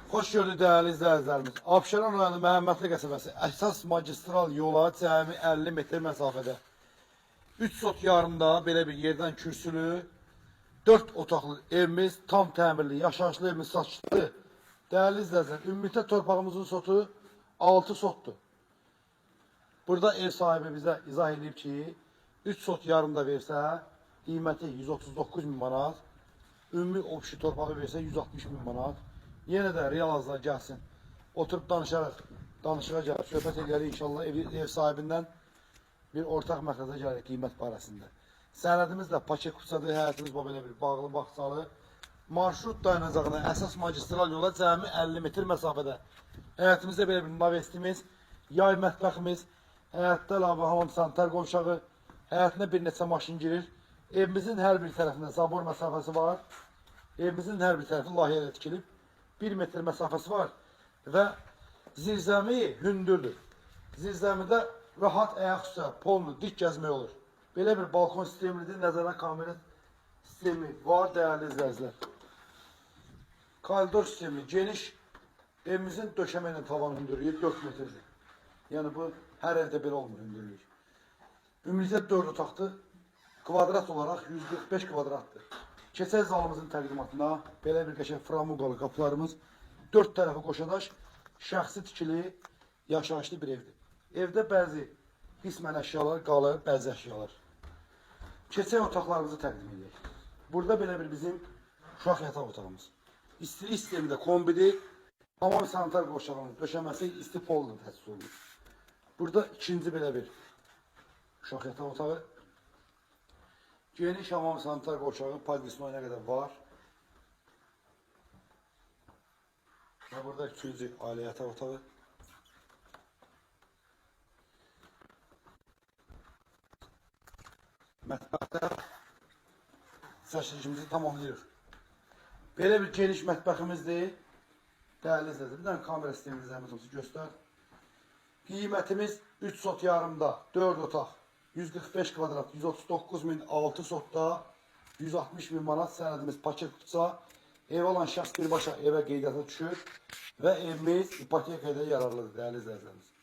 Xoş gördük değerli izləyicilərimiz. Abşeron rayonu Məhəmmədli qəsəbəsi əsas magistral yola cəmi 50 metr məsafədə 3 sot yarımda belə bir yerdən kürsülü 4 otaqlı evimiz, tam təmirli, yaşayışlı evimiz satışdı. Değerli izləyicilər, ümumilikdə torpağımızın sotu 6 sotdur. Burada ev sahibi bizə izah edib ki, 3 sot yarımda versə, qiyməti 139 min manat, ümumi obşi torpağı versə 160 min manat. Yenə də real azlar gəlsin. Oturup danışaraq, danışığa gəlib, söhbət edərik inşallah ev sahibindən bir ortaq məqsədə gəlirik qiymət barəsində. Sənədimiz də paket qutsadır, həyətimiz belə bir bağlı bağçalı. Marşrut dayanacağına əsas magistral yola cəmi 50 metr məsafədə. Həyətimizdə belə bir navestimiz, yay mətbəximiz, həyətdə əlavə hamam sanitar qovşağı, həyətinə bir neçə maşın girir. Evimizin hər bir tərəfində zabor məsafəsi var. Evimizin hər bir tərəfi layihə ilə tikilib. 1 metr məsafəsi var və zirzəmi hündürdür. Zirzəmidə rahat ayaq üstə, polnu, dik gəzmək olur. Belə bir balkon sistemidir, nəzərən kamera sistemi var dəyərli izləyicilər. Koridor sistemi geniş, evimizin döşəmə ilə tavan hündürlüyü 4 metrdir. Yəni bu hər evdə belə olmur hündürlük. Ümumilikdə 4 otaqdır, kvadrat olaraq 145 kvadratdır. Keçək zalımızın təqdimatına belə bir qəşəng framuqalı qapılarımız 4 tərəfi qoşadaş, şəxsi tikili, yaşayışlı bir evdir. Evdə bəzi qismən əşyalar qalır, bəzi əşyalar. Keçək otaqlarımızı təqdim edək. Burada belə bir bizim uşaq yataq otağımız. İstilik sistemi də kombidir. Hamam sanitar qoşağının döşəməsi isti polla təsis olunur. Burada ikinci belə bir uşaq yataq otağı. Geniş hamam sanitar qoşağı paylaşmayına qədər var. Və burada ikinci ailə yataq otağı. Mətbəxdə çəkilişimizi tamamlayır. Belə bir geniş mətbəximizdir. Dəyərli izləyicilər, bir dənə kamera sistemimizi zəhmət olsun göstər. Qiymətimiz 3 sot yarımda 4 otaq. 145 kvadrat, 139 min, 6 sotda 160 bin manat sənədimiz paket tutsa, ev alan şəxs birbaşa evə qeydiyyata düşür və evimiz ipotekaya yararlıdır dəyərli izləyicilərimiz.